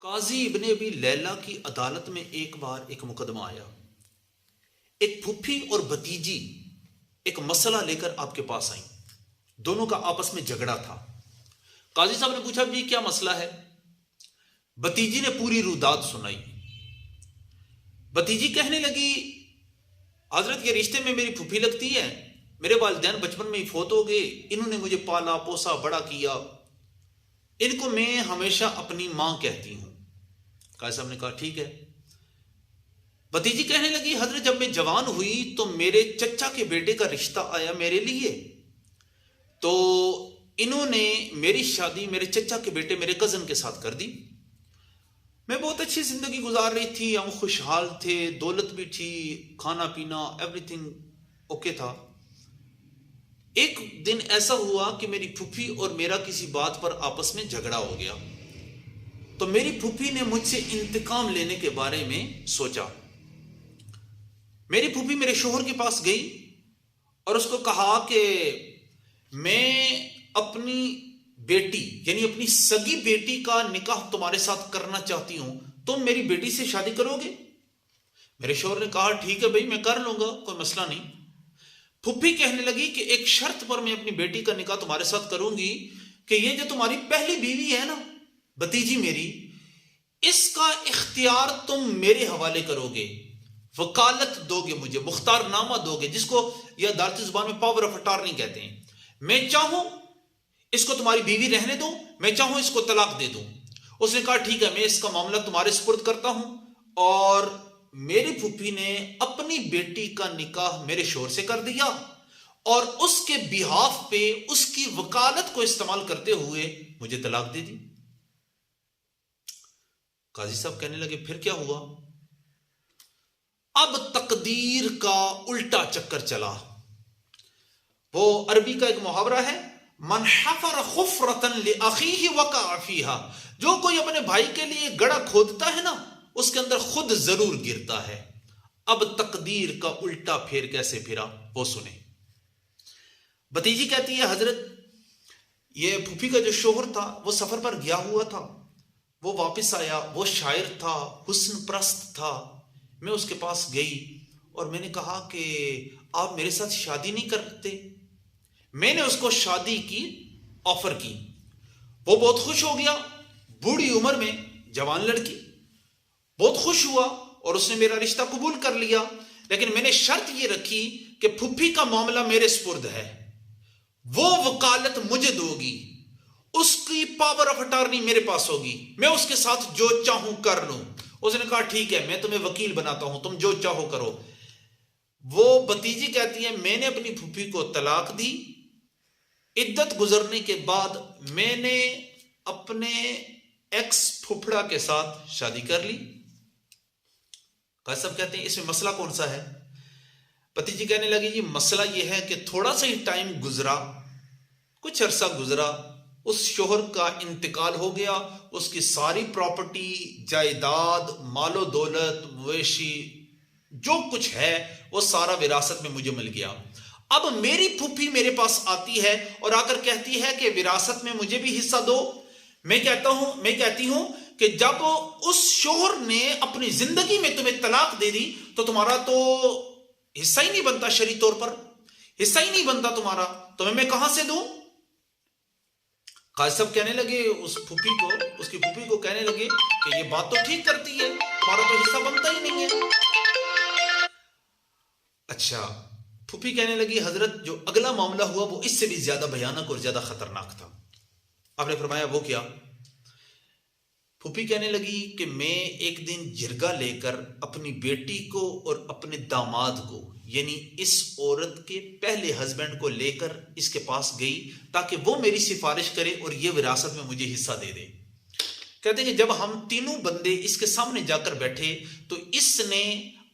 काजी इब्ने अबी लैला की अदालत में एक बार एक मुकदमा आया। एक फुफ्फी और भतीजी एक मसला लेकर आपके पास आई। दोनों का आपस में झगड़ा था। काजी साहब ने पूछा, जी क्या मसला है? भतीजी ने पूरी रुदात सुनाई। भतीजी कहने लगी, हजरत के रिश्ते में मेरी फुफ्फी लगती है, मेरे वालिदैन बचपन में ही फौत हो गए, इन्होंने मुझे पाला पोसा बड़ा किया, इनको मैं हमेशा अपनी मां कहती हूं। काजी साहब ने कहा, ठीक है। भतीजी कहने लगी, हजरत जब मैं जवान हुई तो मेरे चचा के बेटे का रिश्ता आया मेरे लिए, तो इन्होंने मेरी शादी मेरे चचा के बेटे मेरे कजन के साथ कर दी। मैं बहुत अच्छी जिंदगी गुजार रही थी, हम खुशहाल थे, दौलत भी थी, खाना पीना एवरीथिंग ओके था। एक दिन ऐसा हुआ कि मेरी फूफी और मेरा किसी बात पर आपस में झगड़ा हो गया। तो मेरी फूफी ने मुझसे इंतकाम लेने के बारे में सोचा। मेरी फूफी मेरे शोहर के पास गई और उसको कहा कि मैं अपनी बेटी यानी अपनी सगी बेटी का निकाह तुम्हारे साथ करना चाहती हूं, तुम मेरी बेटी से शादी करोगे? मेरे शोहर ने कहा, ठीक है भाई, मैं कर लूंगा, कोई मसला नहीं। फूफी कहने लगी कि एक शर्त पर मैं अपनी बेटी का निकाह तुम्हारे साथ करूंगी कि ये जो तुम्हारी पहली बीवी है ना, भतीजी मेरी, इसका इख्तियार तुम मेरे हवाले करोगे, वकालत दोगे, मुझे मुख्तारनामा दोगे, जिसको यह अदालती जुबान में पावर ऑफ अटॉर्नी कहते हैं। मैं चाहूं इसको तुम्हारी बीवी रहने दो, मैं चाहूं इसको तलाक दे दूं। उसने कहा, ठीक है, मैं इसका मामला तुम्हारे सुपुर्द करता हूं। और मेरी फूफी ने अपनी बेटी का निकाह मेरे शोहर से कर दिया और उसके बिहाफ पे उसकी वकालत को इस्तेमाल करते हुए मुझे तलाक दे दी। काजी साहब कहने लगे, फिर क्या हुआ? अब तकदीर का उल्टा चक्कर चला। वो अरबी का एक मुहावरा है, मन हफर खुफरतन लिअखीही वक़अ फीहा, जो कोई अपने भाई के लिए गड़ा खोदता है ना, उसके अंदर खुद जरूर गिरता है। अब तकदीर का उल्टा फेर कैसे फिरा, वो सुने। भतीजी कहती है, हजरत ये फूफी का जो शोहर था वो सफर पर गया हुआ था, वो वापस आया, वो शायर था, हुस्न प्रस्त था। मैं उसके पास गई और मैंने कहा कि आप मेरे साथ शादी नहीं करते। मैंने उसको शादी की ऑफर की, वो बहुत खुश हो गया। बूढ़ी उम्र में जवान लड़की, बहुत खुश हुआ और उसने मेरा रिश्ता कबूल कर लिया। लेकिन मैंने शर्त ये रखी कि फुफ्फी का मामला मेरे सुपुर्द है, वो वकालत मुझे दोगी, उसकी पावर ऑफ अटॉर्नी मेरे पास होगी, मैं उसके साथ जो चाहूं कर लूं। उसने कहा, ठीक है, मैं तुम्हें वकील बनाता हूं, तुम जो चाहो करो। वो भतीजी कहती है, मैंने अपनी फूफी को तलाक दी। इद्दत गुजरने के बाद मैंने अपने एक्स फुफड़ा के साथ शादी कर ली। सब कहते हैं, इसमें मसला कौन सा है? भतीजी कहने लगी, जी मसला यह है कि थोड़ा सा ही टाइम गुजरा, कुछ अरसा गुजरा, उस शोहर का इंतकाल हो गया, उसकी सारी प्रॉपर्टी, जायदाद, मालो दौलत, मवेशी, जो कुछ है वो सारा विरासत में मुझे मिल गया। अब मेरी फूफी मेरे पास आती है और आकर कहती है कि विरासत में मुझे भी हिस्सा दो। मैं कहती हूं कि जब उस शोहर ने अपनी जिंदगी में तुम्हें तलाक दे दी तो तुम्हारा तो हिस्सा ही नहीं बनता, शरीय तौर पर हिस्सा ही नहीं बनता तुम्हारा, तुम्हें मैं कहां से दूं? काजी साहब कहने लगे उसकी फूफी को कहने लगे कि ये बात तो ठीक करती है, तुम्हारा तो हिस्सा बनता ही नहीं है। अच्छा, फूफी कहने लगी, हजरत जो अगला मामला हुआ वो इससे भी ज्यादा भयानक और ज्यादा खतरनाक था। आपने फरमाया, वो क्या? फूफी कहने लगी कि मैं एक दिन जिरगा लेकर अपनी बेटी को और अपने दामाद को, यानी इस औरत के पहले हस्बैंड को लेकर इसके पास गई ताकि वो मेरी सिफारिश करे और ये विरासत में मुझे हिस्सा दे दे। कहते हैं कि जब हम तीनों बंदे इसके सामने जाकर बैठे तो इसने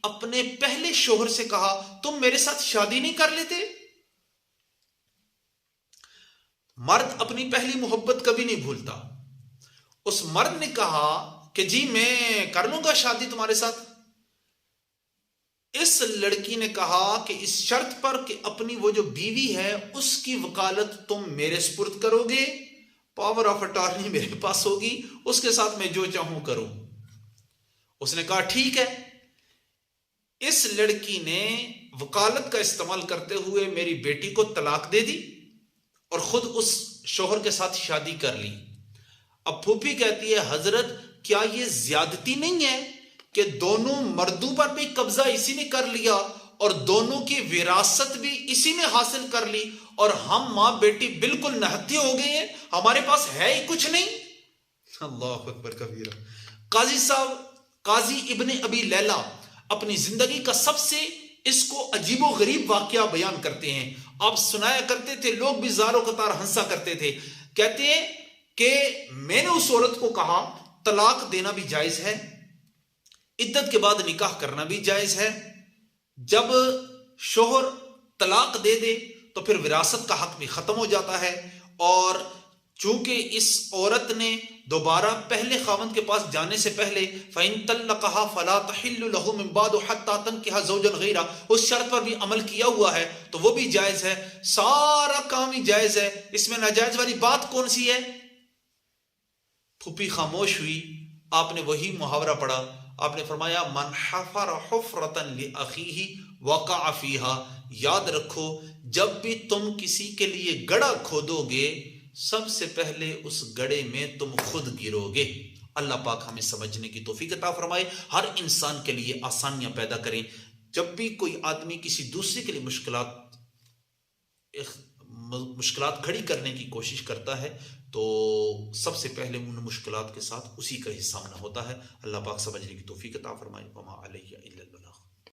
अपने पहले शोहर से कहा, तुम मेरे साथ शादी नहीं कर लेते? मर्द अपनी पहली मोहब्बत कभी नहीं भूलता। उस मर्द ने कहा कि जी मैं कर लूंगा शादी तुम्हारे साथ। इस लड़की ने कहा कि इस शर्त पर कि अपनी वो जो बीवी है उसकी वकालत तुम मेरे सुपुर्द करोगे पावर ऑफ अटॉर्नी मेरे पास होगी, उसके साथ मैं जो चाहूं करूं। उसने कहा ठीक है। इस लड़की ने वकालत का इस्तेमाल करते हुए मेरी बेटी को तलाक दे दी और खुद उस शोहर के साथ शादी कर ली। अब फूफी कहती है हजरत क्या ये ज्यादती नहीं है कि दोनों मर्दों पर भी कब्जा इसी ने कर लिया और दोनों की विरासत भी इसी ने हासिल कर ली और हम मां बेटी बिल्कुल नहत्ते हो गए हैं, हमारे पास है ही कुछ नहीं। अल्लाह अकबर कबीरा। काजी साहब, काजी इब्ने अबी लैला अपनी जिंदगी का सबसे इसको अजीबो गरीब वाकया बयान करते हैं। आप सुनाया करते थे, लोग भी ज़ारो कतार हंसा करते थे। कहते हैं कि मैंने उस औरत को कहा तलाक देना भी जायज है, इद्दत के बाद निकाह करना भी जायज है। जब शोहर तलाक दे दे तो फिर विरासत का हक भी खत्म हो जाता है। और चूंकि इस औरत ने दोबारा पहले खावंद के पास जाने से पहले फ़इन तल्लक़हा फ़ला तहिल्लु लहु मिन बादु हत्ता तनकिहा ज़ौजन गैरा, उस शर्त पर भी अमल किया हुआ है तो वो भी जायज है। सारा काम ही जायज है, इसमें नाजायज वाली बात कौन सी है? फूफी खामोश हुई। आपने वही मुहावरा पढ़ा। आपने फरमाया मन हफर हुफ्रतन लिअखीही वक़अ फ़ीहा। याद रखो जब भी तुम किसी के लिए गड़ा खोदोगे सबसे पहले उस गड़े में तुम खुद गिरोगे। अल्लाह पाक हमें समझने की तौफीक अता फरमाए, हर इंसान के लिए आसानियां पैदा करें। जब भी कोई आदमी किसी दूसरे के लिए मुश्किलात खड़ी करने की कोशिश करता है तो सबसे पहले उन मुश्किलात के साथ उसी का ही सामना होता है। अल्लाह पाक समझने की तौफीक अता फरमाए। वमा अलैहि इल्लल बलाग।